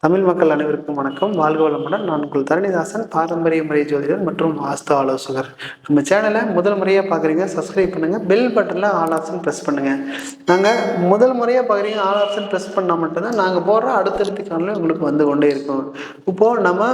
தமிழ் மக்கள் அனைவருக்கும் வணக்கம். வாழ்க வளமுடன். நான் உங்கள் தரணிதாசன், பாரம்பரிய முறை ஜோதிடர் மற்றும் வாஸ்து ஆலோசகர். நம்ம சேனலை முதல் முறையாக பார்க்குறீங்க, சப்ஸ்கிரைப் பண்ணுங்கள். பெல் பட்டனில் ஆல் ஆப்ஷன் ப்ரெஸ் பண்ணுங்கள். நாங்கள் முதல் முறையாக பார்க்குறீங்க, ஆல் ஆப்ஷன் ப்ரெஸ் பண்ணால் மட்டும்தான் நாங்கள் போடுற அடுத்தடுத்த காணொலி உங்களுக்கு வந்து கொண்டே இருக்கும். இப்போது நம்ம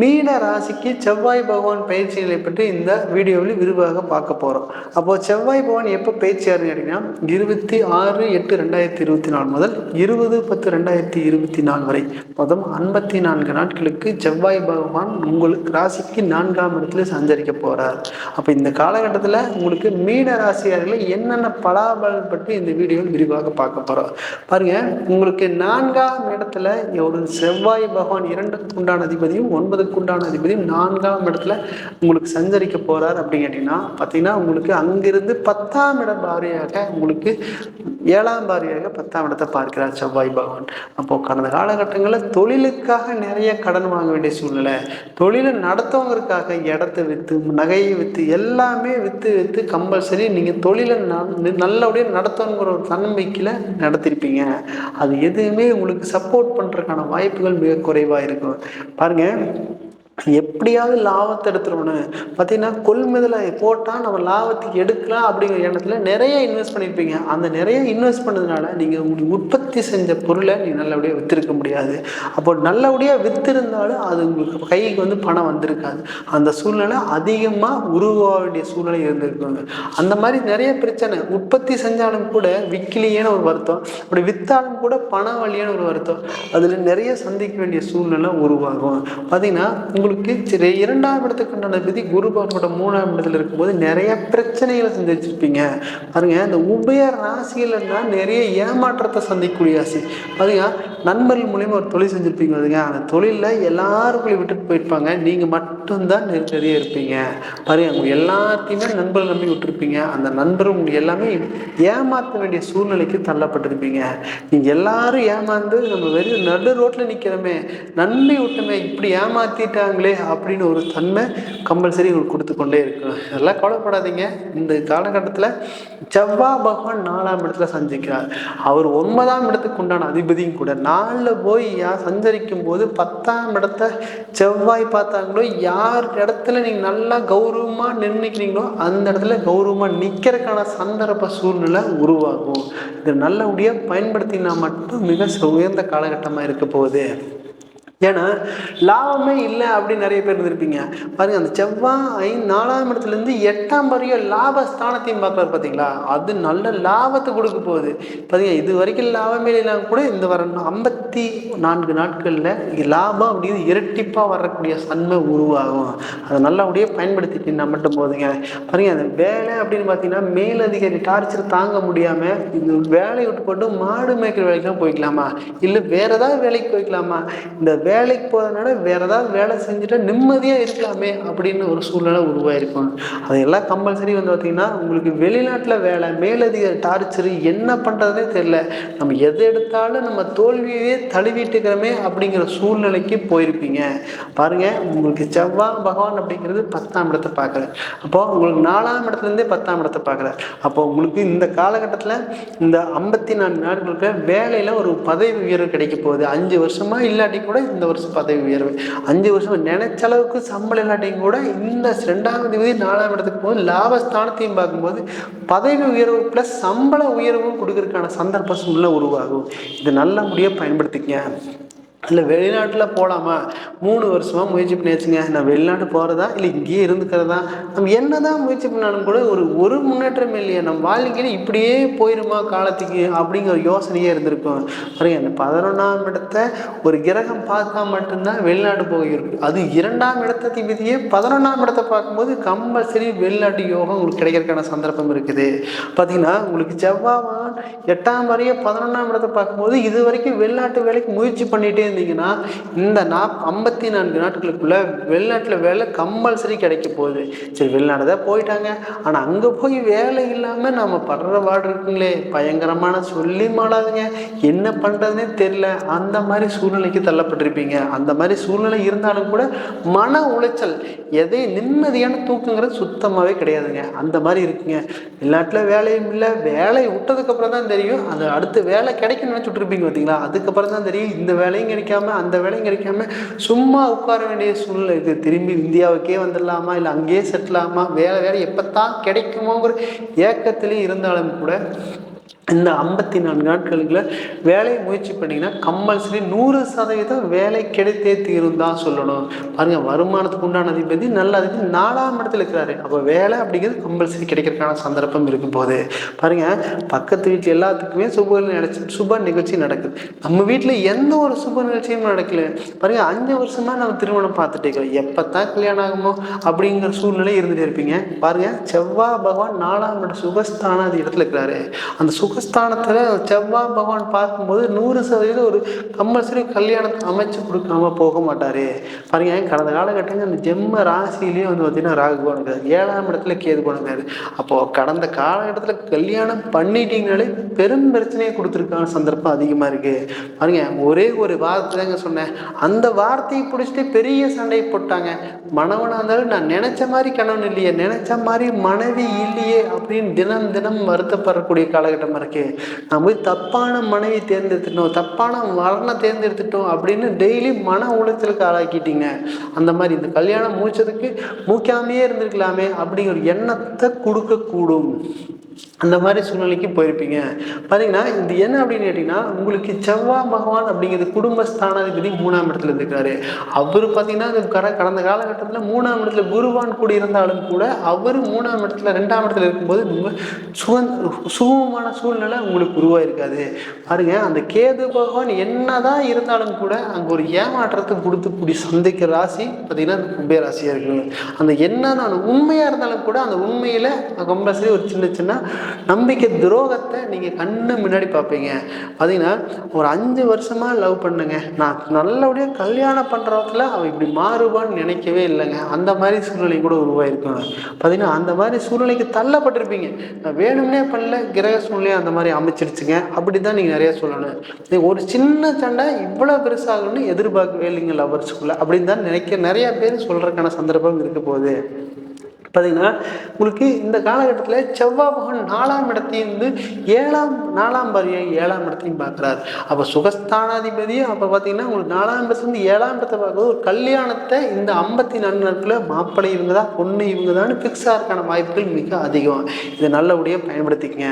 மீன ராசிக்கு செவ்வாய் பகவான் பயிற்சிகளை பற்றி இந்த வீடியோவில் விரிவாக பார்க்க போகிறோம். அப்போது செவ்வாய் பகவான் எப்போ பயிற்சியாருன்னு கேட்டிங்கன்னா 26/8/2024 முதல் 20/10/2024 வரை மொத்தம் 54 நாட்களுக்கு செவ்வாய் பகவான் உங்களுக்கு ராசிக்கு 4ஆம் இடத்துல சஞ்சரிக்க போறார். அப்போ இந்த காலகட்டத்தில் உங்களுக்கு மீன ராசியாளர்கள் என்னென்ன பலாபலன் பற்றி இந்த வீடியோவில் விரிவாக பார்க்க போறோம். பாருங்க, உங்களுக்கு 4ஆம் இடத்துல ஒரு செவ்வாய் பகவான் 2க்கு உண்டான அதிபதியும் 9க்கு உண்டான அதிபதியும் 4ஆம் இடத்துல உங்களுக்கு சஞ்சரிக்க போறார். அப்படின்னு கேட்டீங்கன்னா பார்த்தீங்கன்னா உங்களுக்கு அங்கிருந்து 10ஆம் இட பாரியாக உங்களுக்கு 7ஆம் பாரியாக 10ஆம் இடத்தை பார்க்கிறார் செவ்வாய் பகவான். அப்போ கடந்த காலகட்டங்களில் தொழிலுக்காக நிறைய கடன் வாங்க வேண்டிய சூழ்நிலை, தொழிலை நடத்தவங்களுக்காக இடத்தை விற்று நகையை விற்று எல்லாமே விற்று கம்பல்சரி நீங்கள் தொழிலை நல்லபடியாக நடத்தணுங்கிற ஒரு தன்னம்பிக்கையில் நடத்திருப்பீங்க. அது எதுவுமே உங்களுக்கு சப்போர்ட் பண்ணுறதுக்கான வாய்ப்புகள் மிக குறைவாக இருக்கும். பாருங்கள், எப்படியாவது லாபத்தை எடுத்துடணும். பார்த்தீங்கன்னா கொள்முதலை போட்டால் நம்ம லாபத்துக்கு எடுக்கலாம் அப்படிங்கிற எண்ணத்தில் நிறைய இன்வெஸ்ட் பண்ணியிருப்பீங்க. அந்த நிறைய இன்வெஸ்ட் பண்ணதுனால நீங்கள் உங்களுக்கு உற்பத்தி செஞ்ச பொருளை நீங்கள் நல்லபடியாக விற்றுருக்க முடியாது. அப்போ நல்லபடியாக விற்றுருந்தாலும் அது உங்களுக்கு கைக்கு வந்து பணம் வந்திருக்காது. அந்த சூழ்நிலை அதிகமாக உருவாக வேண்டிய சூழ்நிலை இருந்திருக்குங்க. அந்த மாதிரி நிறைய பிரச்சனை. உற்பத்தி செஞ்சாலும் கூட விற்கலையேன்னு ஒரு வருத்தம், அப்படி விற்றாலும் கூட பண வழியான ஒரு வருத்தம், அதில் நிறைய சந்திக்க வேண்டிய சூழ்நிலை உருவாகும். பார்த்தீங்கன்னா உங்களுக்கு 2ஆம் இடத்துக்கு உண்டான விதி குரு பகவானோட 3ஆம் இடத்துல இருக்கும்போது நிறைய பிரச்சனைகளை சந்திச்சிருப்பீங்க. பாருங்க, இந்த உபய ராசிகள்னா நிறைய ஏமாற்றத்தை சந்திக்கக்கூடிய ராசி. பாருங்க, நண்பர்கள் மூலியமா ஒரு தொழில் செஞ்சிருப்பீங்க. பாருங்க, அந்த தொழிலில் எல்லாருக்குள்ளேயும் விட்டுட்டு போயிருப்பாங்க, நீங்கள் மட்டும்தான் நிறைய இருப்பீங்க. பாருங்க, அவங்க எல்லாத்தையுமே நண்பர்கள் நம்பி விட்டுருப்பீங்க. அந்த நண்பர்கள் உங்களுக்கு எல்லாமே ஏமாற்ற வேண்டிய சூழ்நிலைக்கு தள்ளப்பட்டிருப்பீங்க. நீங்கள் எல்லாரும் ஏமாந்து நம்ம வெறும் நடு ரோட்டில் நிற்கிறோமே, நம்பி விட்டோமே, இப்படி ஏமாற்றிட்டாங்களே அப்படின்னு ஒரு தன்மை கம்பல்சரி உங்களுக்கு கொடுத்து கொண்டே இருக்கும். இதெல்லாம் கவலைப்படாதீங்க. இந்த காலகட்டத்தில் செவ்வாய் பகவான் 4ஆம் இடத்துல சஞ்சரிக்கிறார். அவர் 9ஆம் இடத்துக்கு உண்டான அதிபதியும் கூட. 4 போய் சஞ்சரிக்கும் போது 10ஆம் இடத்தை செவ்வாய் பார்த்தாங்களோ, யார் இடத்துல நீங்கள் நல்லா கௌரவமாக நின்றுக்கிறீங்களோ அந்த இடத்துல கௌரவமாக நிற்கிறதுக்கான சந்தர்ப்ப சூழ்நிலை உருவாகும். இதை நல்லபடியாக பயன்படுத்தினா மட்டும் மிக உயர்ந்த காலகட்டமாக இருக்க போகுது. ஏன்னா லாபமே இல்லை அப்படின்னு நிறைய பேர் இருந்திருப்பீங்க. பாருங்க, அந்த செவ்வாய் 4ஆம் இடத்துலேருந்து 8ஆம் வரையும் லாபஸ்தானத்தையும் பார்க்குறாரு. பார்த்தீங்களா, அது நல்ல லாபத்தை கொடுக்க போகுது. பார்த்தீங்க, இது வரைக்கும் லாபமே இல்லைனா கூட இந்த வர 54 நாட்களில் லாபம் அப்படிங்கிறது இரட்டிப்பாக வரக்கூடிய சன்மை உருவாகும். அதை நல்லபடியாக பயன்படுத்திட்டு மட்டும் போதுங்க. பாருங்க, அந்த வேலை அப்படின்னு பார்த்தீங்கன்னா மேலதிகாரி டார்ச்சர் தாங்க முடியாமல் இந்த வேலையை விட்டு போட்டு மாடு மேய்க்கிற வேலைக்கு தான் போய்க்கலாமா, இல்லை வேற ஏதாவது வேலைக்கு போய்க்கலாமா, இந்த வேலைக்கு போகிறதுனால வேற ஏதாவது வேலை செஞ்சுட்டா நிம்மதியாக இருக்கலாமே அப்படின்னு ஒரு சூழ்நிலை உருவாயிருக்கும். அதையெல்லாம் கம்பல்சரி வந்து பார்த்தீங்கன்னா உங்களுக்கு வெளிநாட்டில் வேலை, மேலதிகாரி டார்ச்சரு, என்ன பண்ணுறதுனே தெரியல, நம்ம எது எடுத்தாலும் நம்ம தோல்வியே தழுவிட்டுக்கிறோமே அப்படிங்கிற சூழ்நிலைக்கு போயிருப்பீங்க. பாருங்கள், உங்களுக்கு செவ்வாய் பகவான் அப்படிங்கிறது 10ஆம் இடத்தை பார்க்குறாரு. அப்போது உங்களுக்கு 4ஆம் இடத்துலேருந்தே 10ஆம் இடத்தை பார்க்குறாரு. அப்போ உங்களுக்கு இந்த காலகட்டத்தில் இந்த 54 நாட்களுக்கு வேலையில் ஒரு பதவி உயர்வு கிடைக்க போகுது. 5 வருஷமாக இல்லாட்டி கூட இந்த வருஷம் பதவி உயர்வு, 5 வருஷம் நினைச்ச அளவுக்கு சம்பளம் இல்லாட்டியும் கூட இந்த 2ஆம் தேதி 4ஆம் இடத்துக்கு போது லாபஸ்தானத்தையும் பார்க்கும்போது பதவி உயர்வு ப்ளஸ் சம்பள உயர்வும் கொடுக்கறதுக்கான சந்தர்ப்ப சூழ்நிலை உருவாகும். இது நல்லபடியாக பயன்படுத்திக்கங்க. இல்லை வெளிநாட்டில் போகலாமா, 3 வருஷமாக முயற்சி பண்ணியாச்சுங்க, நான் வெளிநாட்டு போகிறதா இல்லை இங்கேயே இருந்துக்கிறதா, நம்ம என்ன தான் முயற்சி பண்ணாலும் கூட ஒரு முன்னேற்றம் இல்லையா, நம்ம வாழ்க்கையில் இப்படியே போயிருமா காலத்துக்கு அப்படிங்கிற ஒரு யோசனையே இருந்திருக்கும். பாருங்க, அந்த 11ஆம் இடத்தை ஒரு கிரகம் பார்த்தா மட்டும்தான் வெளிநாட்டு போக இருக்கு. அது 2ஆம் இடத்தை விதியே 11ஆம் இடத்தை பார்க்கும்போது கம்பல்சரி வெளிநாட்டு யோகம் உங்களுக்கு கிடைக்கிறதுக்கான சந்தர்ப்பம் இருக்குது. பார்த்தீங்கன்னா உங்களுக்கு செவ்வாய் 8ஆம் வரைய 11ஆம் இடத்தை பார்க்கும்போது இது வரைக்கும் வெளிநாட்டு வேலைக்கு முயற்சி பண்ணிகிட்டே இருந்தீங்கன்னா இந்த 54 நாட்களுக்குள்ள வெளிநாட்டில் வேலை கம்பல்சரி கிடைக்க போகுது. சரி, வெளிநாடு தான் போயிட்டாங்க, ஆனால் அங்கே போய் வேலை இல்லாமல் நம்ம படுற வாடு இருக்குங்களே, பயங்கரமான சொல்லி மாடாதுங்க, என்ன பண்ணுறதுனே தெரியல, அந்த மாதிரி சூழ்நிலைக்கு தள்ளப்பட்டிருப்பீங்க. அந்த மாதிரி சூழ்நிலை இருந்தாலும் கூட மன உளைச்சல், எதை நிம்மதியான தூக்குங்கிறது சுத்தமாகவே கிடையாதுங்க. அந்த மாதிரி இருக்குங்க. வெளிநாட்டில் வேலையும் இல்லை, வேலையை விட்டதுக்கப்புறம் தான் தெரியும், அது அடுத்த வேலை கிடைக்குன்னு நினச்சிட்டு இருப்பீங்க. பார்த்தீங்களா, அதுக்கப்புறம் தான் தெரியும் இந்த வேலையும் கிடைக்கும் கிடைக்காம அந்த வேலையும் கிடைக்காம சும்மா உட்கார வேண்டிய சூழ்நிலை இருக்குது. திரும்பி இந்தியாவுக்கே வந்துடலாமா, இல்லை அங்கேயே செட்டில் ஆகாமா, வேலை எப்போத்தான் கிடைக்குமோங்கிற ஏக்கத்திலே இருந்தாலும் கூட இந்த 54 நாட்களுக்குள்ள வேலையை முயற்சி பண்ணிங்கன்னா கம்பல்சரி 100% வேலை கிடைத்தே தீரும் தான் சொல்லணும். பாருங்கள், வருமானத்துக்கு உண்டான அதிபதி நல்ல அதிபதி 4ஆம் இடத்துல இருக்கிறாரு. அப்போ வேலை அப்படிங்கிறது கம்பல்சரி கிடைக்கிறதுக்கான சந்தர்ப்பம் இருக்கும் போது பாருங்கள், பக்கத்து வீட்டில் எல்லாத்துக்குமே சுப நிகழ்ச்சி நடக்குது. நம்ம வீட்டில் எந்த ஒரு சுப நிகழ்ச்சியும் நடக்கல. பாருங்கள், 5 வருஷமாக நம்ம திருமணம் பார்த்துட்டே இருக்கிறோம். எப்போ தான் கல்யாணம் ஆகுமோ அப்படிங்கிற சூழ்நிலை இருந்துகிட்டே இருப்பீங்க. பாருங்கள், செவ்வாய் பகவான் 4ஆம் இட சுகஸ்தான இடத்துல இருக்கிறாரு. அந்த சுகஸ்தானத்தில் செவ்வாய் பகவான் பார்க்கும்போது 100% ஒரு கம்பல்சரி கல்யாணத்தை அமைச்சு கொடுக்காம போக மாட்டார். பாருங்க, கடந்த காலகட்டங்கள் அந்த ஜென்ம ராசியிலேயே பார்த்தீங்கன்னா ராகு போனாரு, 7ஆம் இடத்துல கேது போனாரு. அப்போது கடந்த காலகட்டத்தில் கல்யாணம் பண்ணிட்டீங்கனாலே பெரும் பிரச்சனையை கொடுத்துருக்கான சந்தர்ப்பம் அதிகமாக இருக்குது. பாருங்க, ஒரே ஒரு வார்த்தை தாங்க சொன்னேன், அந்த வார்த்தையை பிடிச்சிட்டு பெரிய சண்டை போட்டாங்க. மனவனாக இருந்தாலும் நான் நினச்ச மாதிரி கணவன் இல்லையே, நினச்ச மாதிரி மனைவி இல்லையே அப்படின்னு தினம் தினம் வருத்தப்படக்கூடிய காலகட்டமாக இருக்கு. நம்ம போய் தப்பான மனைவி தேர்ந்தெடுத்துட்டோம், தப்பான மரணம் தேர்ந்தெடுத்துட்டோம் அப்படின்னு டெய்லி மன உளைச்சலுக்கு ஆளாக்கிட்டீங்க. அந்த மாதிரி இந்த கல்யாணம் மூச்சதுக்கு மூக்காமையே இருந்திருக்கலாமே அப்படிங்கிற எண்ணத்தை கொடுக்கக்கூடும். அந்த மாதிரி சூழ்நிலைக்கு போயிருப்பீங்க. பார்த்தீங்கன்னா இது என்ன அப்படின்னு கேட்டிங்கன்னா, உங்களுக்கு செவ்வாய் பகவான் அப்படிங்கிறது குடும்பஸ்தானாதிபதி 3ஆம் இடத்துல இருந்திருக்காரு. அவர் பார்த்தீங்கன்னா கடந்த காலகட்டத்தில் 3ஆம் இடத்துல குருவான் கூடி இருந்தாலும் கூட அவர் 3ஆம் இடத்துல 2ஆம் இடத்துல இருக்கும்போது சுகமான சூழ்நிலை உங்களுக்கு உருவாயிருக்காது. பாருங்க, அந்த கேது பகவான் என்னதான் இருந்தாலும் கூட அங்கே ஒரு ஏமாற்றத்தை கொடுத்து சந்திக்கிற ராசி பார்த்தீங்கன்னா குபேர ராசியாக இருக்கு. அந்த என்னதான் உண்மையாக இருந்தாலும் கூட அந்த உண்மையில் கம்பல்சரி ஒரு சின்ன சின்ன நம்பிக்கை துரோகத்தை நீங்கள் கண்ணு முன்னாடி பார்ப்பீங்க. பார்த்தீங்கன்னா ஒரு 5 வருஷமாக லவ் பண்ணுங்க, நான் நல்லபடியாக கல்யாணம் பண்ணுறதுல அவன் இப்படி மாறுவான்னு நினைக்கவே இல்லைங்க. அந்த மாதிரி சூழ்நிலை கூட உருவாயிருக்கும். பார்த்தீங்கன்னா அந்த மாதிரி சூழ்நிலைக்கு தள்ளப்பட்டிருப்பீங்க. நான் வேணும்னே பண்ணல, கிரக சூழ்நிலையை அந்த மாதிரி அமைச்சிருச்சுங்க. அப்படி தான் நீங்கள் நிறையா சொல்லணும். ஒரு சின்ன சண்டை இவ்வளோ பெருசாகணும்னு எதிர்பார்க்கவே இல்லைங்க லவர்ஸுக்குள்ளே அப்படின்னு தான் நிறையா பேர் சொல்கிறதுக்கான சந்தர்ப்பம் இருக்க போகுது. பார்த்தீங்கன்னா உங்களுக்கு இந்த காலகட்டத்தில் செவ்வாய் பகவான் 4ஆம் இடத்தையும் 7ஆம் இடத்தையும் பார்க்குறாரு. அப்போ சுகஸ்தானாதிபதியும் அப்போ பார்த்தீங்கன்னா உங்களுக்கு 4ஆம் இடத்துலேருந்து 7ஆம் இடத்தை பார்க்கும்போது ஒரு கல்யாணத்தை இந்த 54 நாட்களில் மாப்பிள்ளை இவங்க தான், பொண்ணு இவங்க தான் ஃபிக்ஸ் ஆகிறதுக்கான வாய்ப்புகள் மிக அதிகம். இதை நல்லபடியாக பயன்படுத்திக்கங்க.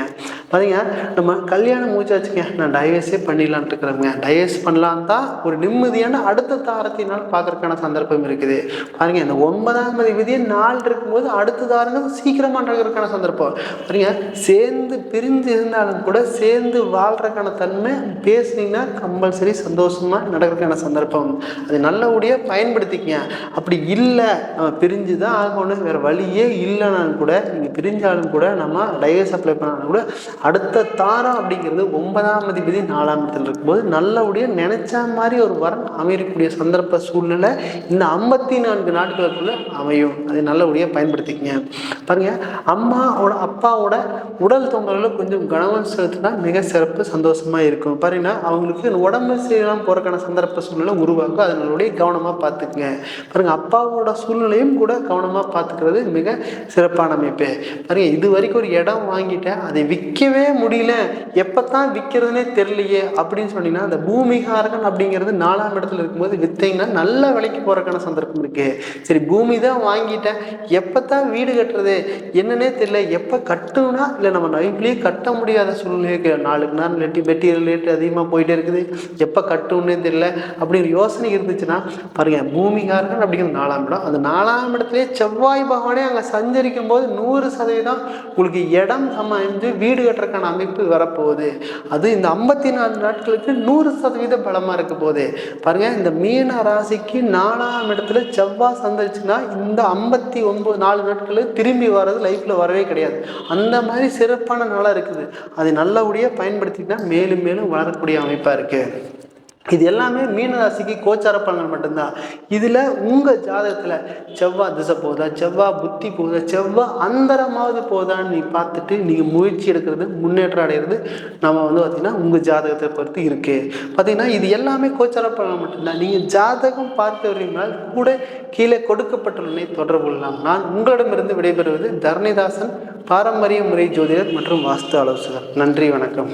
பார்த்தீங்கன்னா நம்ம கல்யாணம் முடிச்சாச்சுங்க, நான் டைவர்ஸே பண்ணிடலான்ட்டு இருக்கிறேங்க. டைவர்ஸ் பண்ணலான் தான் ஒரு நிம்மதியான அடுத்த தாரத்தினால் பார்க்கறதுக்கான சந்தர்ப்பம் இருக்குது. பாருங்க, இந்த 9ஆம் அதிபதியே 4 இருக்கும்போது அடுத்ததாருங்க சீக்கிரமா நடக்கிறதுக்கான சந்தர்ப்பம். பாருங்க, சேர்ந்து பிரிந்து இருந்தாலும் கூட சேர்ந்து வாழ்றதுக்கான தன்மை பேசுனீங்கன்னா கம்பல்சரி சந்தோஷமா நடக்கிறதுக்கான சந்தர்ப்பம். அது நல்லபடியாக பயன்படுத்திக்கங்க. அப்படி இல்லை பிரிஞ்சு தான் ஆகணும், வேற வழியே இல்லைனாலும் கூட நீங்கள் பிரிஞ்சாலும் கூட நம்ம டைவர்ஸ் அப்ளை பண்ணாலும் கூட அடுத்த தாரம் அப்படிங்கிறது 9ஆம் அதிபதி 4ஆம் இடத்துல இருக்கும்போது நல்லபடியாக நினைச்ச மாதிரி ஒரு வரன் அமையக்கூடிய சந்தர்ப்ப சூழ்நிலை இந்த 54 நாட்களுக்குள்ள அமையும். அது நல்லபடியாக பயன்படுத்திக்கங்க. பாருங்க, அப்பாவோட உடல் தொங்கல்ல கொஞ்சம் கவனம் செலுத்தினா மிக சிறப்பு சந்தோஷமா இருக்கும். பாருங்கன்னா அவங்களுக்கு உடம்பு சரியெல்லாம் போறதுக்கான சந்தர்ப்ப சூழ்நிலை உருவாக்கும். அதனுடைய கவனமா பார்த்துக்குங்க. பாருங்க, அப்பாவோட சூழ்நிலையும் கூட கவனமா பார்த்துக்கிறது மிக சிறப்பான அமைப்பு. பாருங்க, இது வரைக்கும் ஒரு இடம் வாங்கிட்டேன், அதை விற்கவே முடியல, எப்பத்தான் விற்கிறதுனே தெரியலையே அப்படின்னு சொன்னீங்கன்னா அந்த பூமிகாரகன் அப்படிங்கிறது 4ஆம் இடத்துல இருக்கும்போது வித்தீங்கன்னா நல்ல விலைக்கு போறதுக்கான சந்தர்ப்பம் இருக்கு. சரி, பூமி தான் வாங்கிட்டேன், எப்பத்தான் வீடு கட்டுறது என்னன்னே தெரியல, எப்போ கட்டணும்னா இல்லை நம்ம லைஃப்லேயே கட்ட முடியாத சூழ்நிலை, நாளுக்கு நாள் மெட்டீரியல் ரேட்டு அதிகமாக போயிட்டே இருக்குது, எப்போ கட்டணும்னே தெரியல அப்படிங்கிற யோசனை இருந்துச்சுன்னா பாருங்க, பூமிகாரகன் அப்படிங்கிற 4ஆம் இடம், அந்த 4ஆம் இடத்துலேயே செவ்வாய் பகவானே அங்கே சஞ்சரிக்கும் போது 100% உங்களுக்கு இடம் அமைந்து வீடு கட்டுறதுக்கான அமைப்பு வரப்போகுது. அது இந்த 54 நாட்களுக்கு 100% பலமாக இருக்க போகுது. பாருங்க, இந்த மீன ராசிக்கு 4ஆம் இடத்துல செவ்வாய் சந்தரிச்சுன்னா இந்த 54 நாட்கள் திரும்பி வர்றது லைஃப்பில் வரவே கிடையாது. அந்த மாதிரி சிறப்பான நாளாக இருக்குது. அதை நல்லபடியாக பயன்படுத்திக்கிட்டா மேலும் மேலும் வளரக்கூடிய அமைப்பாக இருக்குது. இது எல்லாமே மீனராசிக்கு கோச்சார பலன்கள் மட்டும்தான். இதில் உங்கள் ஜாதகத்தில் செவ்வாய் திசை போதா, செவ்வாய் புத்தி போதா, செவ்வாய் அந்தரமாவது போதான்னு நீ பார்த்துட்டு நீங்கள் முயற்சி எடுக்கிறது, முன்னேற்றம் அடைகிறது நம்ம பார்த்திங்கன்னா உங்கள் ஜாதகத்தை பொறுத்து இருக்குது. பார்த்திங்கன்னா இது எல்லாமே கோச்சார பலன்கள் மட்டும்தான். நீங்கள் ஜாதகம் பார்க்க விரும்பினால் கூட கீழே கொடுக்கப்பட்டுள்ளனை தொடர்பு கொள்ளலாம். நான் உங்களிடமிருந்து விடைபெறுவது தரணிதாசன், பாரம்பரிய முறை ஜோதிடர் மற்றும் வாஸ்து ஆலோசகர். நன்றி, வணக்கம்.